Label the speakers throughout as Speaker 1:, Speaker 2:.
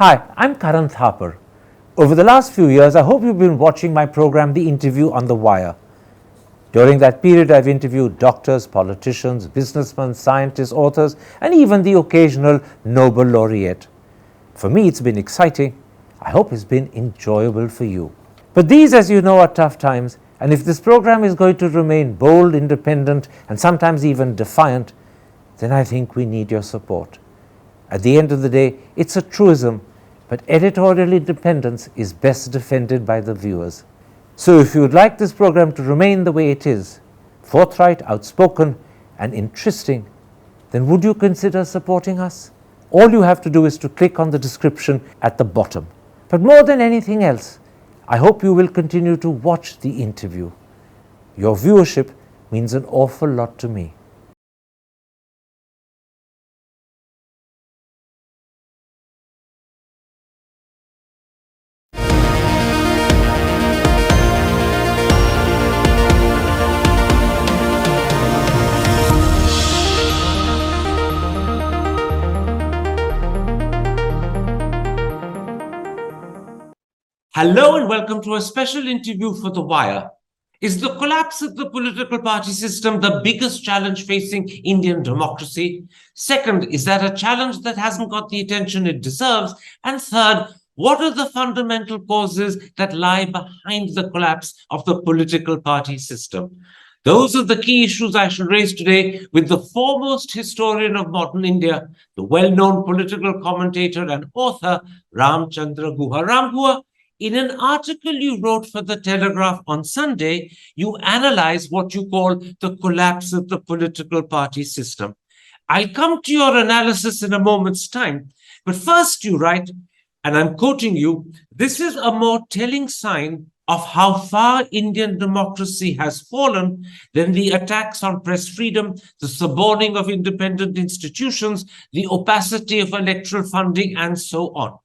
Speaker 1: Hi, I'm Karan Thapar. Over the last few years, I hope you've been watching my program, The Interview on the Wire. During that period, I've interviewed doctors, politicians, businessmen, scientists, authors, and even the occasional Nobel laureate. For me, it's been exciting. I hope it's been enjoyable for you. But these, as you know, are tough times, and if this program is going to remain bold, independent, and sometimes even defiant, then I think we need your support. At the end of the day, it's a truism, but editorial independence is best defended by the viewers. So if you would like this program to remain the way it is, forthright, outspoken, and interesting, then would you consider supporting us? All you have to do is to click on the description at the bottom. But more than anything else, I hope you will continue to watch the interview. Your viewership means an awful lot to me. Hello and welcome to a special interview for The Wire. Is the collapse of the political party system the biggest challenge facing Indian democracy? Second, is that a challenge that hasn't got the attention it deserves? And third, what are the fundamental causes that lie behind the collapse of the political party system? Those are the key issues I shall raise today with the foremost historian of modern India, the well-known political commentator and author, Ramachandra Guha. Ram Guha, in an article you wrote for the Telegraph on Sunday, you analyze what you call the collapse of the political party system. I'll come to your analysis in a moment's time, but first you write, and I'm quoting you, "This is a more telling sign of how far Indian democracy has fallen than the attacks on press freedom, the suborning of independent institutions, the opacity of electoral funding, and so on."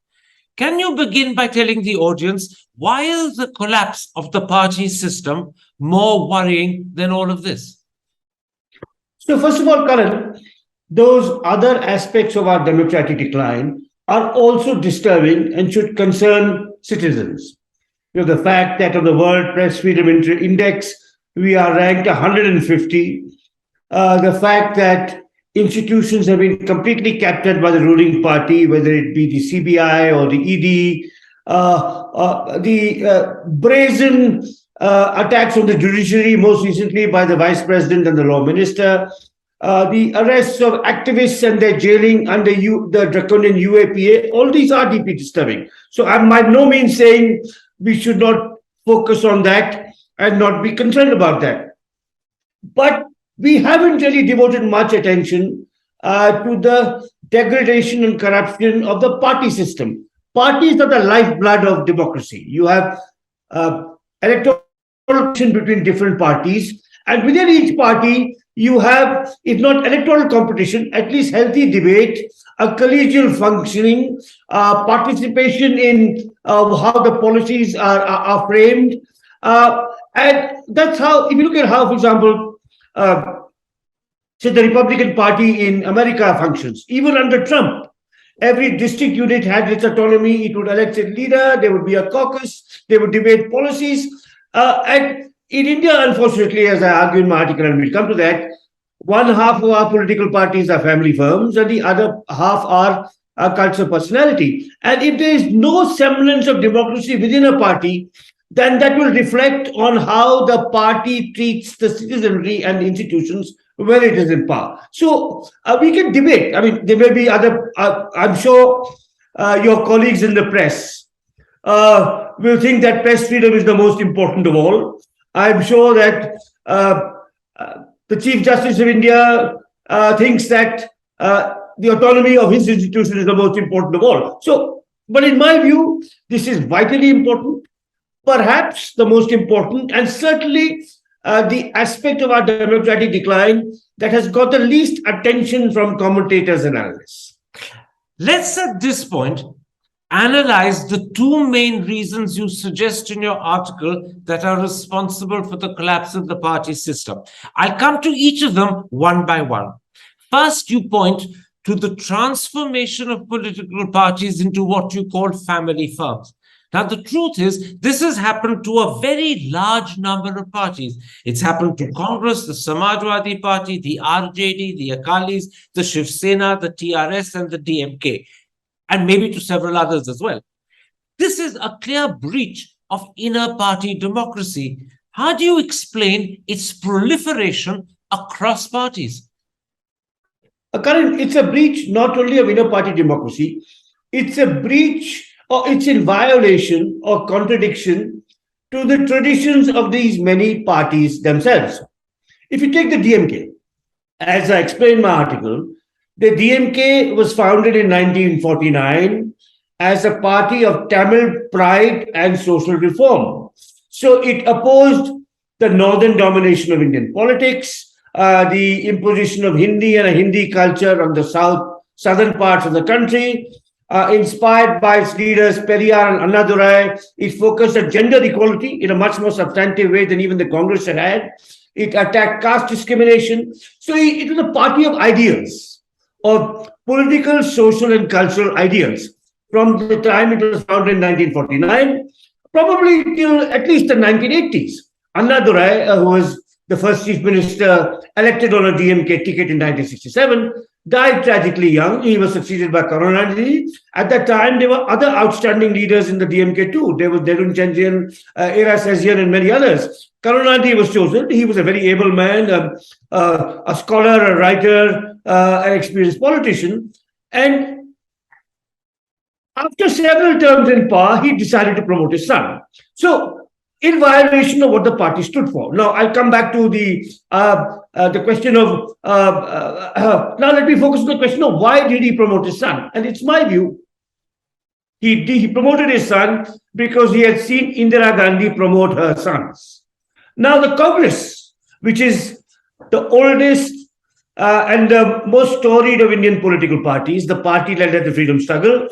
Speaker 1: Can you begin by telling the audience why is the collapse of the party system more worrying than all of this?
Speaker 2: So first of all, Karan, those other aspects of our democratic decline are also disturbing and should concern citizens. The fact that on the World Press Freedom Index, we are ranked 150. The fact that institutions have been completely captured by the ruling party, whether it be the CBI or the ED, the brazen attacks on the judiciary, most recently by the vice president and the law minister, the arrests of activists and their jailing under the draconian UAPA, all these are deeply disturbing. So I'm by no means saying we should not focus on that and not be concerned about that. But we haven't really devoted much attention to the degradation and corruption of the party system. Parties are the lifeblood of democracy. You have electoral competition between different parties, and within each party, you have, if not electoral competition, at least healthy debate, a collegial functioning, participation in how the policies are framed. And that's how, if you look at how, for example, say the Republican Party in America functions, even under Trump, every district unit had its autonomy. It would elect a leader. There would be a caucus. They would debate policies. And in India, unfortunately, as I argue in my article, and we'll come to that, one half of our political parties are family firms, and the other half are cults of personality. And if there is no semblance of democracy within a party, then that will reflect on how the party treats the citizenry and the institutions when it is in power. So we can debate. I mean, there may be other, I'm sure your colleagues in the press will think that press freedom is the most important of all. I'm sure that the Chief Justice of India thinks that the autonomy of his institution is the most important of all. So, but in my view, this is vitally important. Perhaps the most important, and certainly the aspect of our democratic decline that has got the least attention from commentators and analysts.
Speaker 1: Let's at this point analyze the two main reasons you suggest in your article that are responsible for the collapse of the party system. I'll come to each of them one by one. First, you point to the transformation of political parties into what you call family firms. Now, the truth is, this has happened to a very large number of parties. It's happened to Congress, the Samajwadi Party, the RJD, the Akalis, the Shiv Sena, the TRS, and the DMK, and maybe to several others as well. This is a clear breach of inner party democracy. How do you explain its proliferation across parties?
Speaker 2: Karan, it's a breach not only of inner party democracy, it's a breach or it's in violation or contradiction to the traditions of these many parties themselves. If you take the DMK, as I explained in my article, the DMK was founded in 1949 as a party of Tamil pride and social reform. So it opposed the northern domination of Indian politics, the imposition of Hindi and a Hindi culture on the southern parts of the country. Inspired by its leaders Periyar and Annadurai, it focused on gender equality in a much more substantive way than even the Congress had. It attacked caste discrimination. So it was a party of ideals, of political, social, and cultural ideals. From the time it was founded in 1949, probably till at least the 1980s. Annadurai, who was the first chief minister elected on a DMK ticket in 1967, died tragically young. He was succeeded by Karunanidhi. At that time, there were other outstanding leaders in the DMK too. There was Derun Chanjian, Era Sezian, and many others. Karunanidhi was chosen. He was a very able man, a scholar, a writer, an experienced politician. And after several terms in power, he decided to promote his son. So, in violation of what the party stood for. Now, I'll come back to the question of, now let me focus on the question of why did he promote his son? And it's my view, he promoted his son because he had seen Indira Gandhi promote her sons. Now, the Congress, which is the oldest and the most storied of Indian political parties, the party led at the freedom struggle,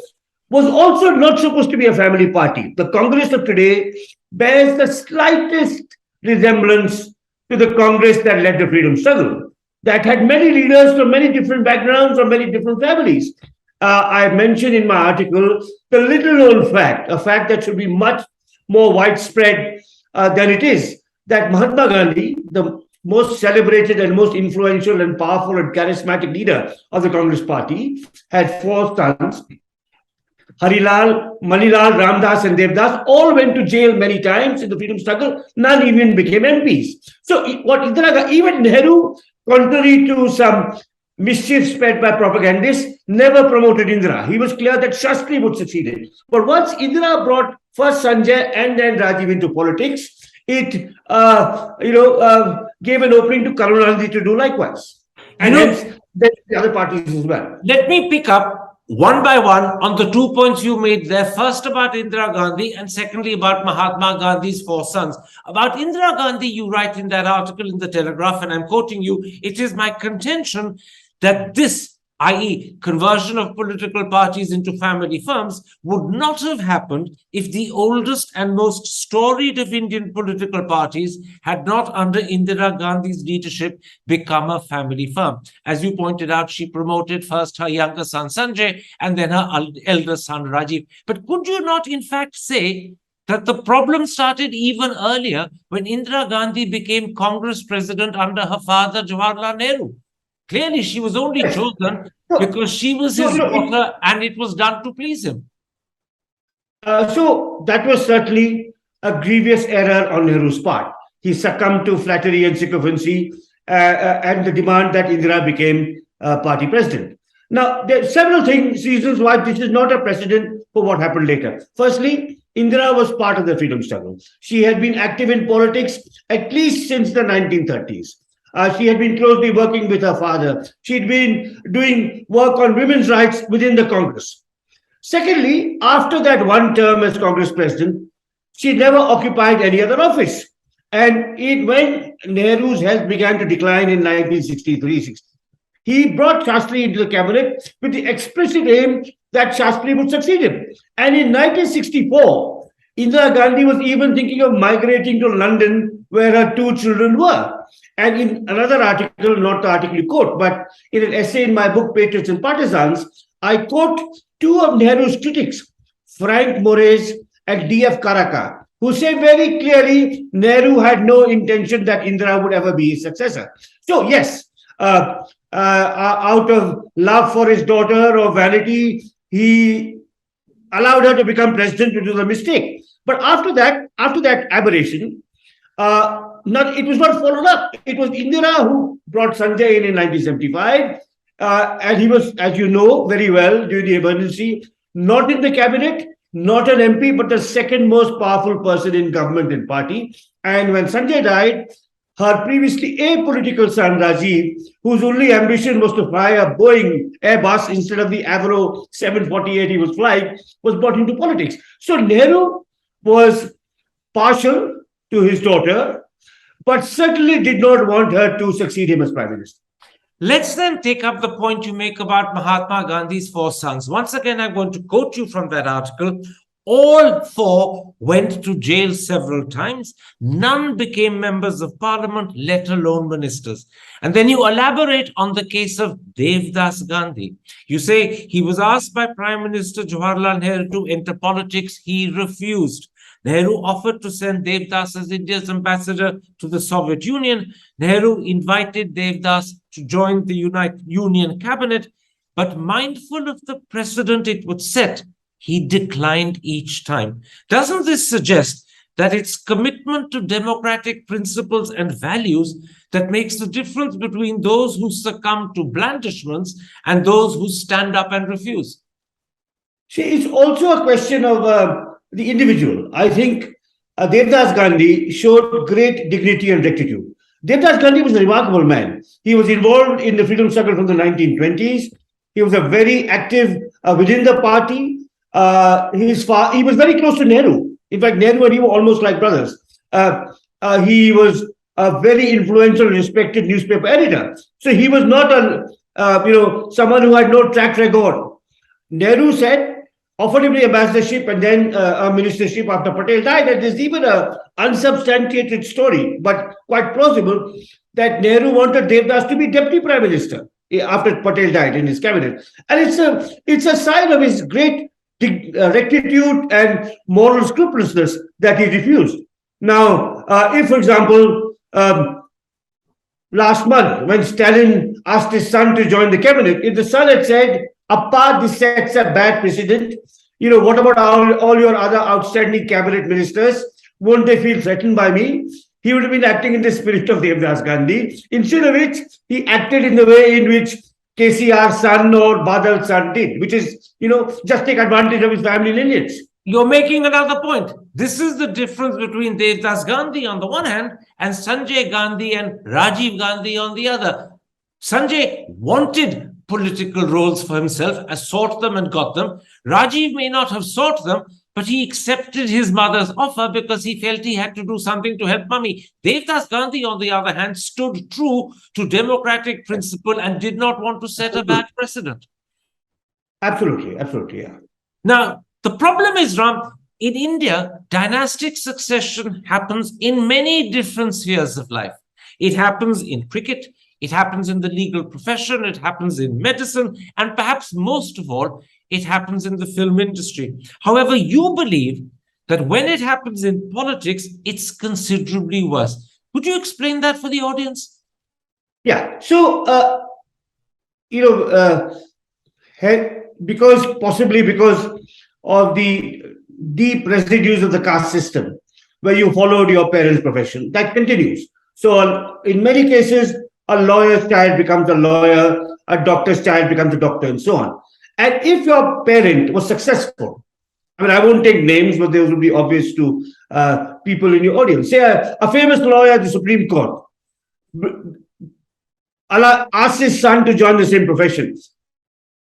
Speaker 2: was also not supposed to be a family party. The Congress of today bears the slightest resemblance to the Congress that led the freedom struggle, that had many leaders from many different backgrounds, from many different families. I mentioned in my article the little known fact, a fact that should be much more widespread than it is, that Mahatma Gandhi, the most celebrated and most influential and powerful and charismatic leader of the Congress party, had four sons. Harilal, Manilal, Ramdas, and Devdas all went to jail many times in the freedom struggle. None even became MPs. So, even Nehru, contrary to some mischief spread by propagandists, never promoted Indira. He was clear that Shastri would succeed him. But once Indira brought first Sanjay and then Rajiv into politics, it gave an opening to Karunanidhi to do likewise. And hence, the other parties as well.
Speaker 1: Let me pick up one by one on the 2 points you made there. First about Indira Gandhi and secondly about Mahatma Gandhi's four sons. About Indira Gandhi, you write in that article in the Telegraph, and I'm quoting you, it is my contention that this, i.e. conversion of political parties into family firms, would not have happened if the oldest and most storied of Indian political parties had not, under Indira Gandhi's leadership, become a family firm. As you pointed out, she promoted first her younger son Sanjay and then her elder son Rajiv. But could you not in fact say that the problem started even earlier when Indira Gandhi became Congress president under her father Jawaharlal Nehru? Clearly, she was only chosen because she was his daughter and it was done to please him.
Speaker 2: So that was certainly a grievous error on Nehru's part. He succumbed to flattery and sycophancy and the demand that Indira became party president. Now, there are several reasons why this is not a precedent for what happened later. Firstly, Indira was part of the freedom struggle. She had been active in politics at least since the 1930s. She had been closely working with her father. She'd been doing work on women's rights within the Congress. Secondly, after that one term as Congress president, she never occupied any other office. And when Nehru's health began to decline in 1963, he brought Shastri into the cabinet with the explicit aim that Shastri would succeed him. And in 1964, Indira Gandhi was even thinking of migrating to London, where her two children were. And in another article, not the article you quote, but in an essay in my book, Patriots and Partisans, I quote two of Nehru's critics, Frank Moraes and D.F. Karaka, who say very clearly Nehru had no intention that Indira would ever be his successor. So, yes, out of love for his daughter or vanity, he allowed her to become president, which was a mistake. But after that aberration, it was not followed up. It was Indira who brought Sanjay in 1975. And he was, as you know very well, during the emergency, not in the cabinet, not an MP, but the second most powerful person in government and party. And when Sanjay died, her previously apolitical son, Rajiv, whose only ambition was to fly a Boeing Airbus instead of the Avro 748 he was flying, was brought into politics. So Nehru was partial to his daughter, but certainly did not want her to succeed him as prime minister.
Speaker 1: Let's then take up the point you make about Mahatma Gandhi's four sons. Once again, I'm going to quote you from that article. All four went to jail several times. None became members of parliament, let alone ministers. And then you elaborate on the case of Devdas Gandhi. You say he was asked by Prime Minister Jawaharlal Nehru to enter politics. He refused. Nehru offered to send Devdas as India's ambassador to the Soviet Union. Nehru invited Devdas to join the Union cabinet, but mindful of the precedent it would set, he declined each time. Doesn't this suggest that it's commitment to democratic principles and values that makes the difference between those who succumb to blandishments and those who stand up and refuse?
Speaker 2: See, it's also a question of the individual. I think Devdas Gandhi showed great dignity and rectitude. Devdas Gandhi was a remarkable man. He was involved in the freedom struggle from the 1920s. He was a very active within the party. He was very close to Nehru. In fact, Nehru and he were almost like brothers. He was a very influential, respected newspaper editor. So he was not someone who had no track record. Nehru offered him the ambassadorship and then a ministership after Patel died. And there's even a unsubstantiated story, but quite plausible, that Nehru wanted Devdas to be deputy prime minister after Patel died in his cabinet. And it's a sign of his great rectitude and moral scrupulousness that he refused. Now, if, for example, last month, when Stalin asked his son to join the cabinet, if the son had said, "Appa, this sets a bad precedent. What about all your other outstanding cabinet ministers? Won't they feel threatened by me?" He would have been acting in the spirit of Devdas Gandhi, instead of which he acted in the way in which KCR's son or Badal's son did, which is, just take advantage of his family lineage.
Speaker 1: You're making another point. This is the difference between Devdas Gandhi on the one hand and Sanjay Gandhi and Rajiv Gandhi on the other. Sanjay wanted political roles for himself, sought them and got them. Rajiv may not have sought them, but he accepted his mother's offer because he felt he had to do something to help mummy. Devdas Gandhi, on the other hand, stood true to democratic principle and did not want to set a bad precedent.
Speaker 2: Absolutely, yeah.
Speaker 1: Now, the problem is, Ram, in India, dynastic succession happens in many different spheres of life. It happens in cricket, it happens in the legal profession, it happens in medicine, and perhaps most of all, it happens in the film industry. However, you believe that when it happens in politics, it's considerably worse. Would you explain that for the audience?
Speaker 2: Yeah. So, because of the deep residues of the caste system, where you followed your parents' profession, that continues. So, in many cases, a lawyer's child becomes a lawyer, a doctor's child becomes a doctor, and so on. And if your parent was successful, I won't take names, but those will be obvious to people in your audience. Say a famous lawyer at the Supreme Court asks his son to join the same profession.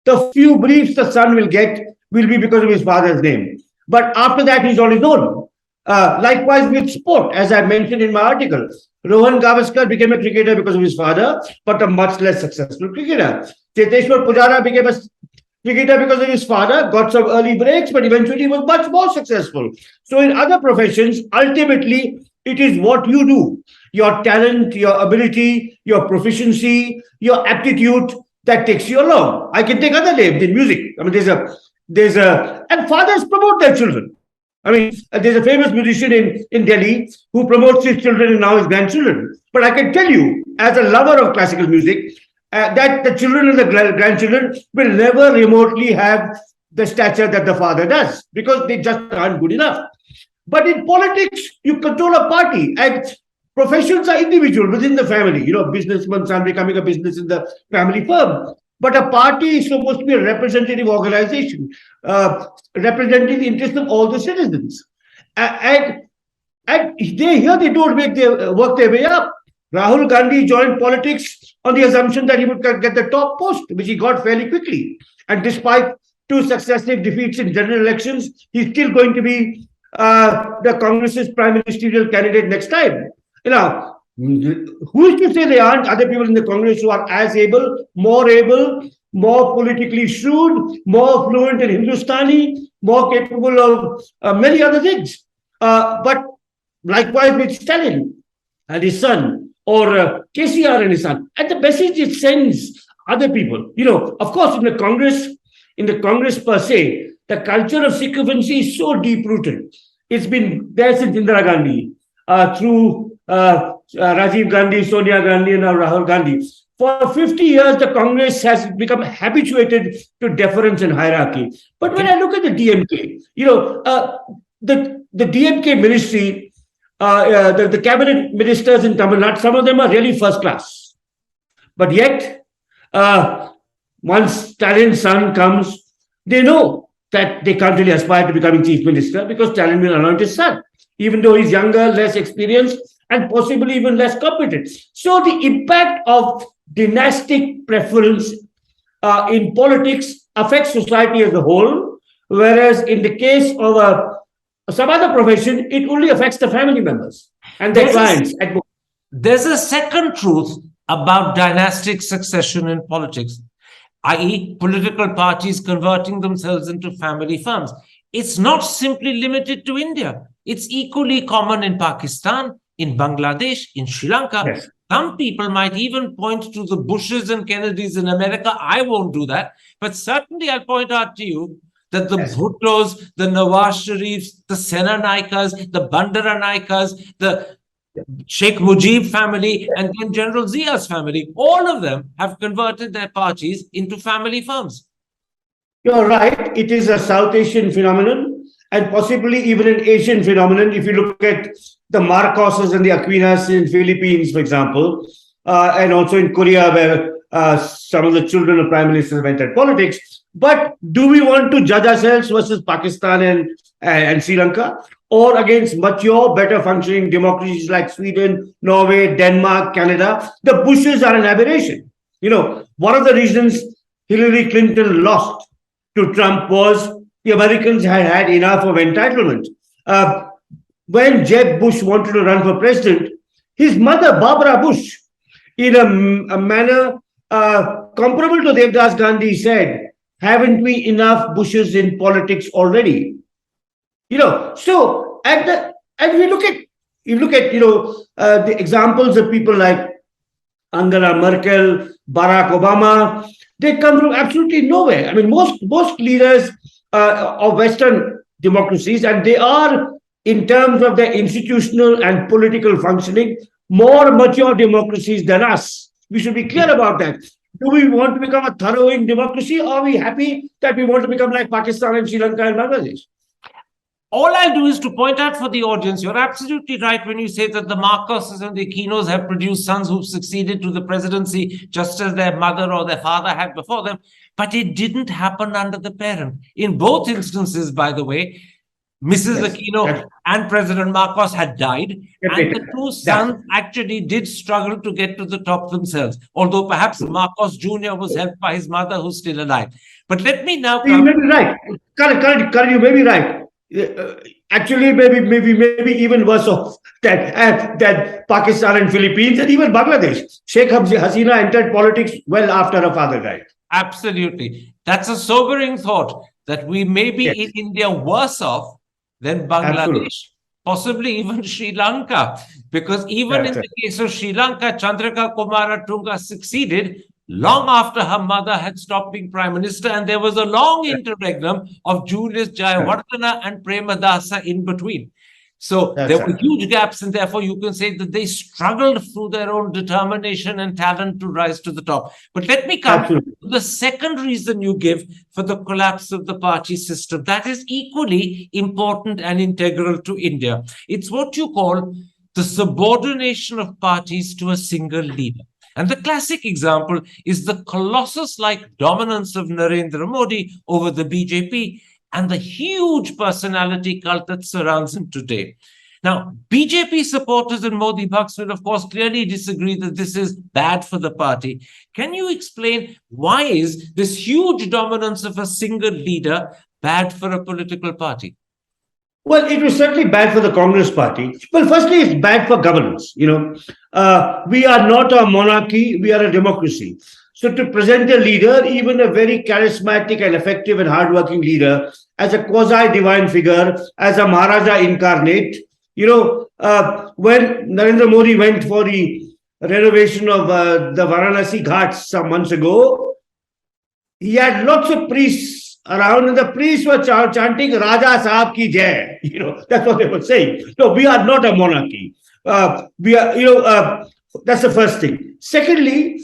Speaker 2: The few briefs the son will get will be because of his father's name. But after that, he's on his own. Likewise with sport, as I mentioned in my article. Rohan Gavaskar became a cricketer because of his father, but a much less successful cricketer. Cheteshwar Pujara became a Cricketer because of his father, got some early breaks, but eventually was much more successful. So in other professions, ultimately, it is what you do, your talent, your ability, your proficiency, your aptitude that takes you along. I can take other names in music. I mean, and fathers promote their children. I mean, there's a famous musician in Delhi who promotes his children and now his grandchildren. But I can tell you, as a lover of classical music, that the children and the grandchildren will never remotely have the stature that the father does because they just aren't good enough. But in politics, you control a party, and professions are individual within the family. You know, businessmen are becoming a business in the family firm. But a party is supposed to be a representative organization, representing the interests of all the citizens. And they don't make their work their way up. Rahul Gandhi joined politics on the assumption that he would get the top post, which he got fairly quickly. And despite two successive defeats in general elections, he's still going to be the Congress's prime ministerial candidate next time. You know, who is to say there aren't other people in the Congress who are as able, more politically shrewd, more fluent in Hindustani, more capable of many other things. But likewise with Stalin and his son, or KCR and his son, and the message it sends other people. You know, of course, in the Congress per se, the culture of sycophancy is so deep-rooted. It's been there since Indira Gandhi, through Rajiv Gandhi, Sonia Gandhi, and now Rahul Gandhi. For 50 years, the Congress has become habituated to deference and hierarchy. But when I look at the DMK, you know, the DMK ministry, the cabinet ministers in Tamil Nadu, some of them are really first class. But yet, once Stalin's son comes, they know that they can't really aspire to becoming chief minister because Stalin will anoint his son, even though he's younger, less experienced, and possibly even less competent. So the impact of dynastic preference in politics affects society as a whole, whereas in the case of some other profession, it only affects the family members and their clients.
Speaker 1: There's a second truth about dynastic succession in politics, i.e., political parties converting themselves into family firms. It's not simply limited to India. It's equally common in Pakistan, in Bangladesh, in Sri Lanka.
Speaker 2: Yes.
Speaker 1: Some people might even point to the Bushes and Kennedys in America. I won't do that. But certainly I'll point out to you that the Bhuttos, the Nawaz Sharifs, the Sena Naikas, the Bandara Naikas, the Sheikh Mujib family, and then General Zia's family, all of them have converted their parties into family firms.
Speaker 2: You're right. It is a South Asian phenomenon and possibly even an Asian phenomenon. If you look at the Marcoses and the Aquinas in Philippines, for example, and also in Korea, where some of the children of prime ministers have entered politics. But do we want to judge ourselves versus Pakistan and Sri Lanka, or against mature, better functioning democracies like Sweden, Norway, Denmark, Canada? The Bushes are an aberration. You know, one of the reasons Hillary Clinton lost to Trump was the Americans had enough of entitlement. When Jeb Bush wanted to run for president, his mother, Barbara Bush, in a manner comparable to Devdas Gandhi, said, haven't we enough Bushes in politics already? You know, so and we look at the examples of people like Angela Merkel, Barack Obama. They come from absolutely nowhere. I mean, most leaders of Western democracies, and they are, in terms of their institutional and political functioning, more mature democracies than us. We should be clear about that. Do we want to become a thoroughgoing democracy, or are we happy that we want to become like Pakistan and Sri Lanka and Bangladesh?
Speaker 1: All I'll do is to point out for the audience, you're absolutely right when you say that the Marcoses and the Aquinos have produced sons who've succeeded to the presidency just as their mother or their father had before them. But it didn't happen under the parent. In both instances, by the way, Mrs. Aquino and President Marcos had died, and the two sons actually did struggle to get to the top themselves, although perhaps Marcos Jr. was helped by his mother, who's still alive. But let me now come...
Speaker 2: You may be right. Correct, you may be right. Actually, maybe even worse off than Pakistan and Philippines and even Bangladesh. Sheikh Hasina entered politics well after her father died.
Speaker 1: Absolutely. That's a sobering thought that we may be
Speaker 2: Yes,
Speaker 1: in India worse off than
Speaker 2: absolutely.
Speaker 1: Bangladesh, possibly even Sri Lanka. Because even in
Speaker 2: That's right.
Speaker 1: the case of Sri Lanka, Chandrika Kumaratunga succeeded long after her mother had stopped being prime minister, and there was a long interregnum of Julius Jayawardena and Premadasa in between. So there
Speaker 2: That's
Speaker 1: were
Speaker 2: right.
Speaker 1: huge gaps, and therefore you can say that they struggled through their own determination and talent to rise to the top. But let me come
Speaker 2: Absolutely.
Speaker 1: to the second reason you give for the collapse of the party system. That is equally important and integral to India. It's what you call the subordination of parties to a single leader. And the classic example is the colossus like dominance of Narendra Modi over the BJP and the huge personality cult that surrounds him today. Now, BJP supporters and Modi bucks will, of course, clearly disagree that this is bad for the party. Can you explain why is this huge dominance of a single leader bad for a political party?
Speaker 2: Well, it was certainly bad for the Congress Party. Well, firstly, it's bad for governance. We are not a monarchy; we are a democracy. So, to present a leader, even a very charismatic and effective and hardworking leader, as a quasi-divine figure, as a Maharaja incarnate, when Narendra Modi went for the renovation of the Varanasi Ghats some months ago, he had lots of priests around, and the priests were chanting Raja Saab ki jai. That's what they were saying. No, we are not a monarchy. We are, that's the first thing. Secondly,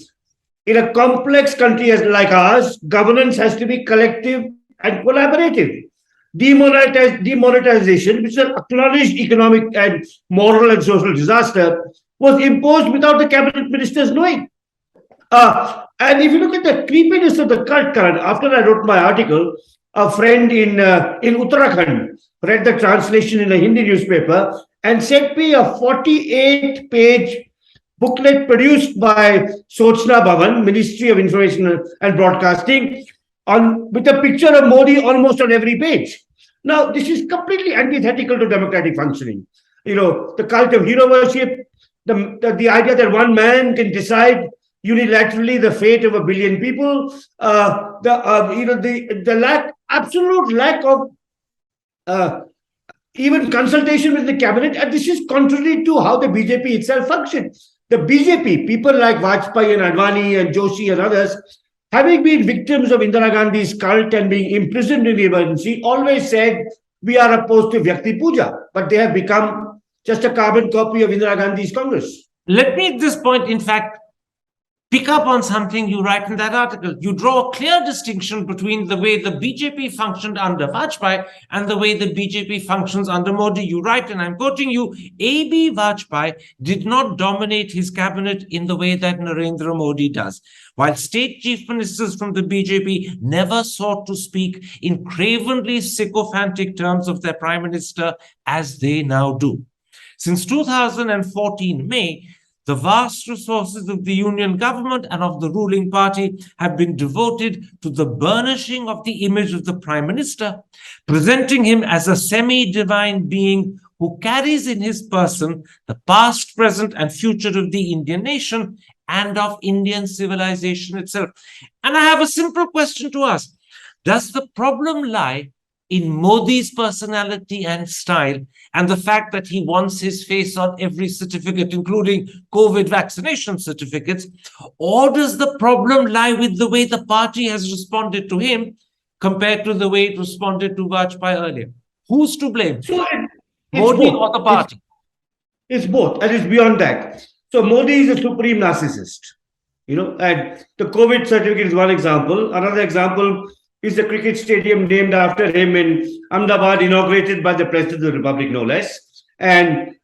Speaker 2: in a complex country like ours, governance has to be collective and collaborative. Demonetization, which is an acknowledged economic and moral and social disaster, was imposed without the cabinet ministers knowing. And if you look at the creepiness of the cult, Karan, after I wrote my article, a friend in Uttarakhand read the translation in a Hindi newspaper and sent me a 48-page booklet produced by Sochna Bhavan, Ministry of Information and Broadcasting, with a picture of Modi almost on every page. Now, this is completely antithetical to democratic functioning. The cult of hero worship, the idea that one man can decide unilaterally the fate of a billion people, the absolute lack of even consultation with the cabinet, and this is contrary to how the BJP itself functions. The BJP, people like Vajpayee and Advani and Joshi and others, having been victims of Indira Gandhi's cult and being imprisoned in the emergency, always said, we are opposed to Vyakti Puja, but they have become just a carbon copy of Indira Gandhi's Congress.
Speaker 1: Let me at this point, in fact, pick up on something you write in that article. You draw a clear distinction between the way the BJP functioned under Vajpayee and the way the BJP functions under Modi. You write, and I'm quoting you, A.B. Vajpayee did not dominate his cabinet in the way that Narendra Modi does, while state chief ministers from the BJP never sought to speak in cravenly sycophantic terms of their prime minister as they now do. Since 2014 May, the vast resources of the union government and of the ruling party have been devoted to the burnishing of the image of the prime minister, presenting him as a semi-divine being who carries in his person the past, present, and future of the Indian nation and of Indian civilization itself. And I have a simple question to ask. Does the problem lie in Modi's personality and style and the fact that he wants his face on every certificate, including COVID vaccination certificates? Or does the problem lie with the way the party has responded to him compared to the way it responded to Vajpayee earlier? Who's to blame?
Speaker 2: So
Speaker 1: Modi or the party?
Speaker 2: It's both, and it's beyond that. So Modi is a supreme narcissist, and the COVID certificate is one example. Another example is the cricket stadium named after him in Ahmedabad, inaugurated by the President of the Republic, no less. And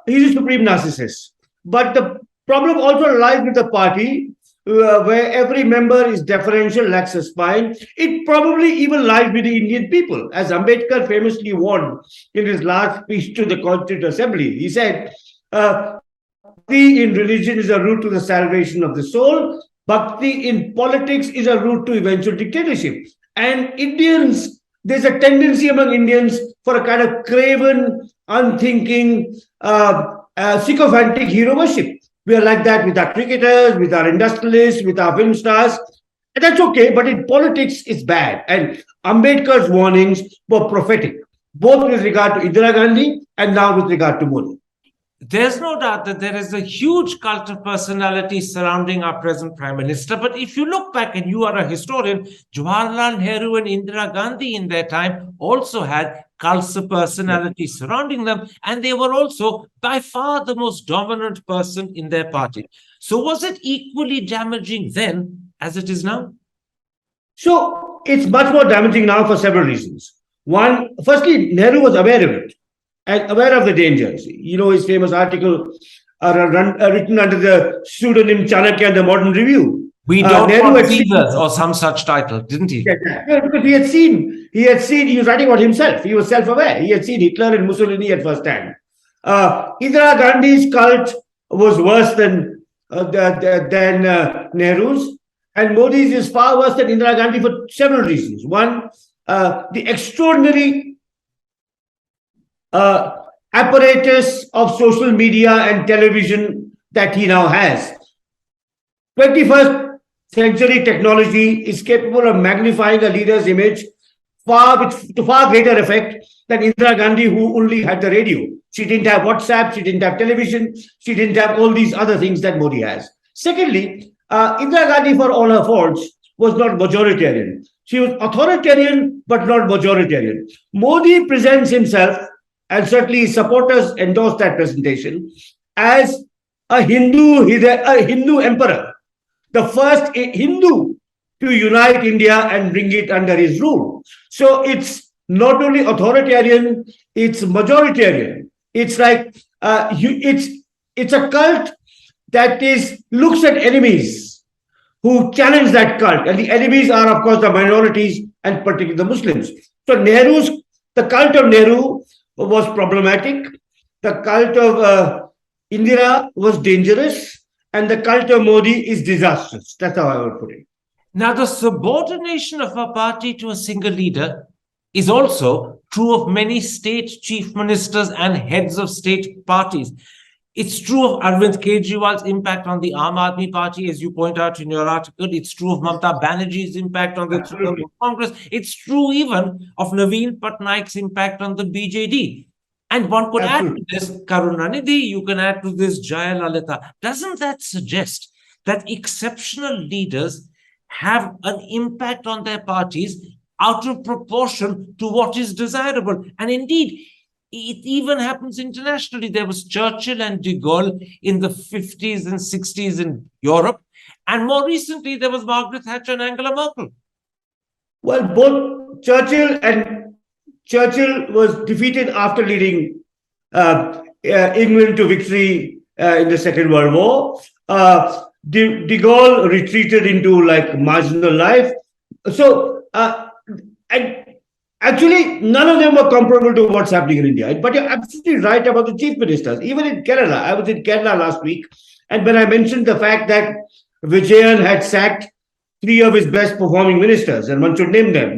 Speaker 2: he's a supreme narcissist. But the problem also lies with the party, where every member is deferential, lacks a spine. It probably even lies with the Indian people. As Ambedkar famously warned in his last speech to the Constituent Assembly, he said, Bhakti in religion is a route to the salvation of the soul. Bhakti in politics is a route to eventual dictatorship. And Indians, there's a tendency among Indians for a kind of craven, unthinking, sycophantic hero worship. We are like that with our cricketers, with our industrialists, with our film stars. And that's okay, but in politics, it's bad. And Ambedkar's warnings were prophetic, both with regard to Indira Gandhi and now with regard to Modi.
Speaker 1: There's no doubt that there is a huge cult of personality surrounding our present Prime Minister. But if you look back, and you are a historian, Jawaharlal Nehru and Indira Gandhi in their time also had cults of personality surrounding them, and they were also by far the most dominant person in their party. So was it equally damaging then as it is now?
Speaker 2: So it's much more damaging now for several reasons. One, firstly, Nehru was aware of it and aware of the dangers. You know, his famous article written under the pseudonym Chanakya in the Modern Review.
Speaker 1: We don't want Caesars or some such title, didn't he?
Speaker 2: Yeah, because he was writing about himself. He was self-aware. He had seen Hitler and Mussolini at first hand. Indira Gandhi's cult was worse than Nehru's, and Modi's is far worse than Indira Gandhi for several reasons. One, the extraordinary apparatus of social media and television that he now has. 21st century technology is capable of magnifying a leader's image to far greater effect than Indira Gandhi, who only had the radio. She didn't have WhatsApp, she didn't have television, she didn't have all these other things that Modi has. Secondly, Indira Gandhi, for all her faults, was not majoritarian. She was authoritarian, but not majoritarian. Modi presents himself, and certainly his supporters endorse that presentation, as a Hindu emperor, the first Hindu to unite India and bring it under his rule. So it's not only authoritarian, it's majoritarian. It's like it's a cult that looks at enemies who challenge that cult, and the enemies are, of course, the minorities and particularly the Muslims. So the cult of Nehru was problematic. The cult of Indira was dangerous, and the cult of Modi is disastrous. That's how I would put it.
Speaker 1: Now, the subordination of a party to a single leader is also true of many state chief ministers and heads of state parties. It's true of Arvind Kejriwal's impact on the Aam Aadmi Party, as you point out in your article. It's true of Mamata Banerjee's impact on the Trinamool Congress. It's true even of Naveen Patnaik's impact on the BJD. And one could add to this Karunanidhi, you can add to this Jayalalitha. Doesn't that suggest that exceptional leaders have an impact on their parties out of proportion to what is desirable? And indeed, it even happens internationally. There was Churchill and de Gaulle in the 50s and 60s in Europe. And more recently, there was Margaret Thatcher and Angela Merkel.
Speaker 2: Well, both Churchill was defeated after leading England to victory in the Second World War. De Gaulle retreated into like marginal life. So, and actually, none of them were comparable to what's happening in India. But you're absolutely right about the chief ministers. Even in Kerala, I was in Kerala last week, and when I mentioned the fact that Vijayan had sacked 3 of his best performing ministers, and one should name them,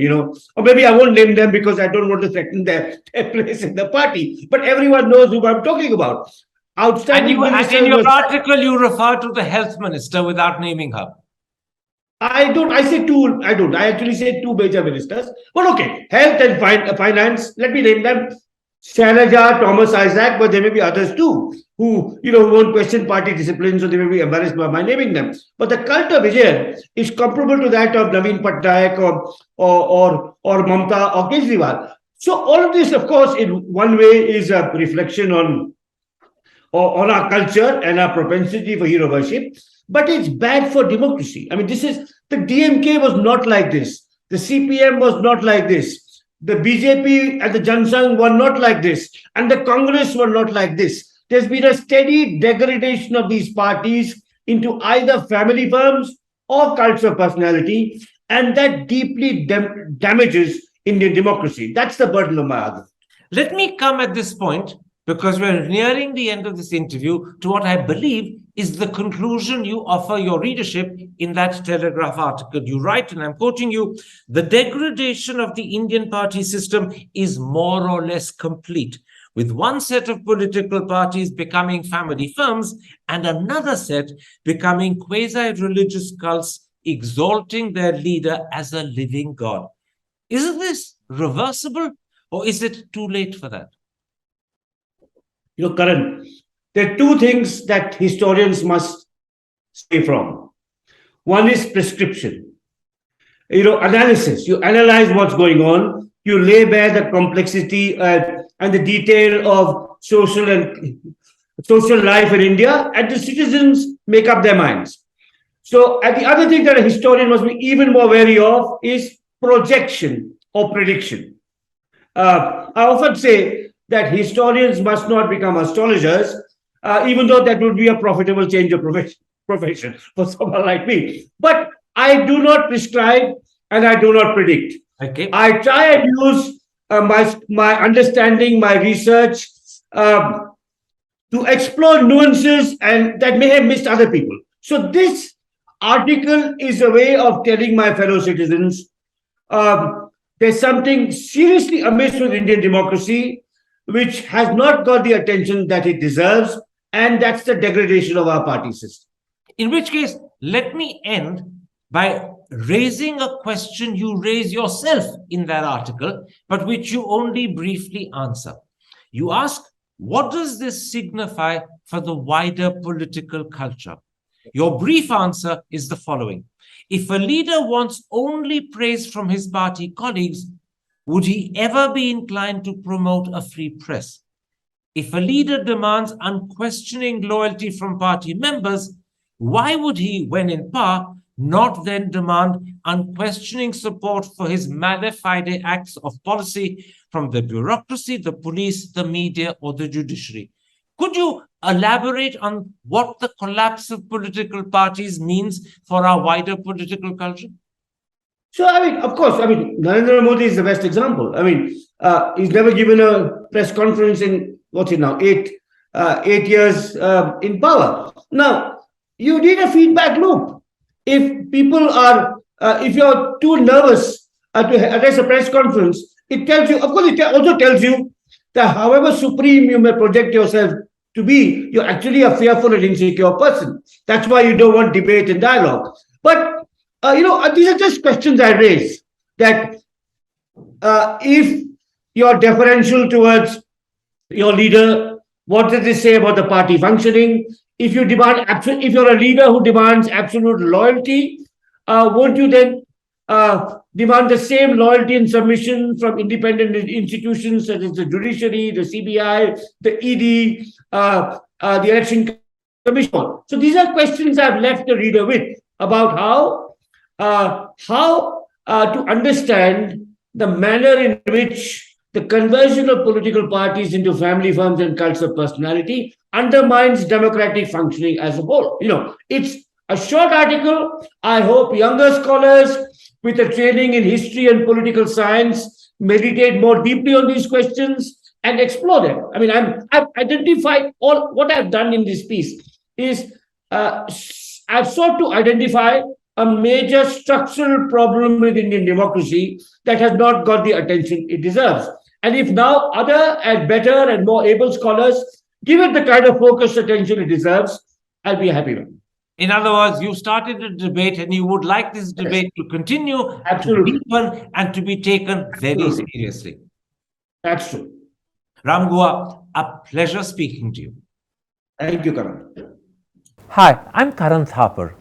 Speaker 2: or maybe I won't name them because I don't want to threaten their place in the party, but everyone knows who I'm talking about. Outstanding.
Speaker 1: And in your article, you refer to the health minister without naming her.
Speaker 2: I don't. I say two. I don't. I actually say 2 major ministers. But okay, health and finance. Let me name them: Shailaja, Thomas Isaac, but there may be others too who won't question party discipline, so they may be embarrassed by my naming them. But the cult of Vijay is comparable to that of Naveen Patnaik or Mamta or Kejriwal. So all of this, of course, in one way, is a reflection on our culture and our propensity for hero worship. But it's bad for democracy. I mean, the DMK was not like this. The CPM was not like this. The BJP and the Jansangh were not like this. And the Congress were not like this. There's been a steady degradation of these parties into either family firms or cults of personality. And that deeply damages Indian democracy. That's the burden of my argument.
Speaker 1: Let me come at this point, because we're nearing the end of this interview, to what I believe is the conclusion you offer your readership in that Telegraph article. You write, and I'm quoting you, "The degradation of the Indian party system is more or less complete, with one set of political parties becoming family firms and another set becoming quasi-religious cults exalting their leader as a living God. Isn't this reversible, or is it too late for that?
Speaker 2: Karan, there are two things that historians must stay from. One is prescription. Analysis. You analyze what's going on. You lay bare the complexity and the detail of social life in India, and the citizens make up their minds. So, and the other thing that a historian must be even more wary of is projection or prediction. I often say that historians must not become astrologers, even though that would be a profitable change of profession for someone like me. But I do not prescribe and I do not predict.
Speaker 1: Okay.
Speaker 2: I try and use my understanding, my research to explore nuances and that may have missed other people. So this article is a way of telling my fellow citizens there's something seriously amiss with Indian democracy, which has not got the attention that it deserves, and that's the degradation of our party system.
Speaker 1: In which case, let me end by raising a question you raise yourself in that article, but which you only briefly answer. You ask, what does this signify for the wider political culture? Your brief answer is the following. If a leader wants only praise from his party colleagues, would he ever be inclined to promote a free press? If a leader demands unquestioning loyalty from party members, why would he, when in power, not then demand unquestioning support for his mala fide acts of policy from the bureaucracy, the police, the media, or the judiciary? Could you elaborate on what the collapse of political parties means for our wider political culture?
Speaker 2: So, of course, Narendra Modi is the best example. He's never given a press conference in, what's it now, 8 years in power. Now, you need a feedback loop. If people are, if you're too nervous to address a press conference, it tells you, of course, it also tells you that however supreme you may project yourself to be, you're actually a fearful and insecure person. That's why you don't want debate and dialogue. But, these are just questions I raise, that if you're deferential towards your leader, what does this say about the party functioning? If you're a leader who demands absolute loyalty, won't you then demand the same loyalty and submission from independent institutions such as the judiciary, the CBI, the ED, the Election Commission? So these are questions I've left the reader with about how to understand the manner in which the conversion of political parties into family firms and cults of personality undermines democratic functioning as a whole. It's a short article. I hope younger scholars with a training in history and political science meditate more deeply on these questions and explore them. I've identified what I've done in this piece is I've sought to identify a major structural problem with Indian democracy that has not got the attention it deserves. And if now other and better and more able scholars give it the kind of focused attention it deserves, I'll be a happy man.
Speaker 1: In other words, you started a debate and you would like this debate to continue,
Speaker 2: Absolutely,
Speaker 1: to deepen, and to be taken very seriously.
Speaker 2: That's true.
Speaker 1: Ram Guha, a pleasure speaking to you.
Speaker 2: Thank you, Karan.
Speaker 3: Hi, I'm Karan Thapar.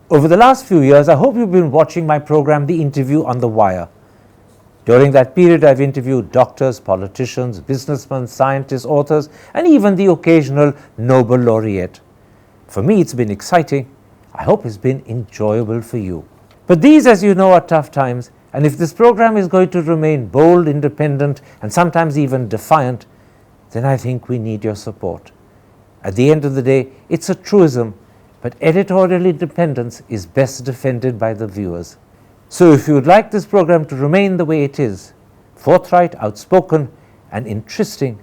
Speaker 3: Over the last few years, I hope you've been watching my program, The Interview on the Wire. During that period, I've interviewed doctors, politicians, businessmen, scientists, authors, and even the occasional Nobel laureate. For me, it's been exciting. I hope it's been enjoyable for you. But these, as you know, are tough times, and if this program is going to remain bold, independent, and sometimes even defiant, then I think we need your support. At the end of the day, it's a truism, but editorial independence is best defended by the viewers. So if you would like this program to remain the way it is, forthright, outspoken, and interesting,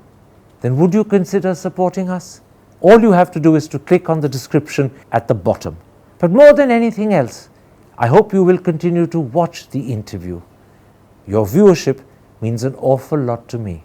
Speaker 3: then would you consider supporting us? All you have to do is to click on the description at the bottom. But more than anything else, I hope you will continue to watch The Interview. Your viewership means an awful lot to me.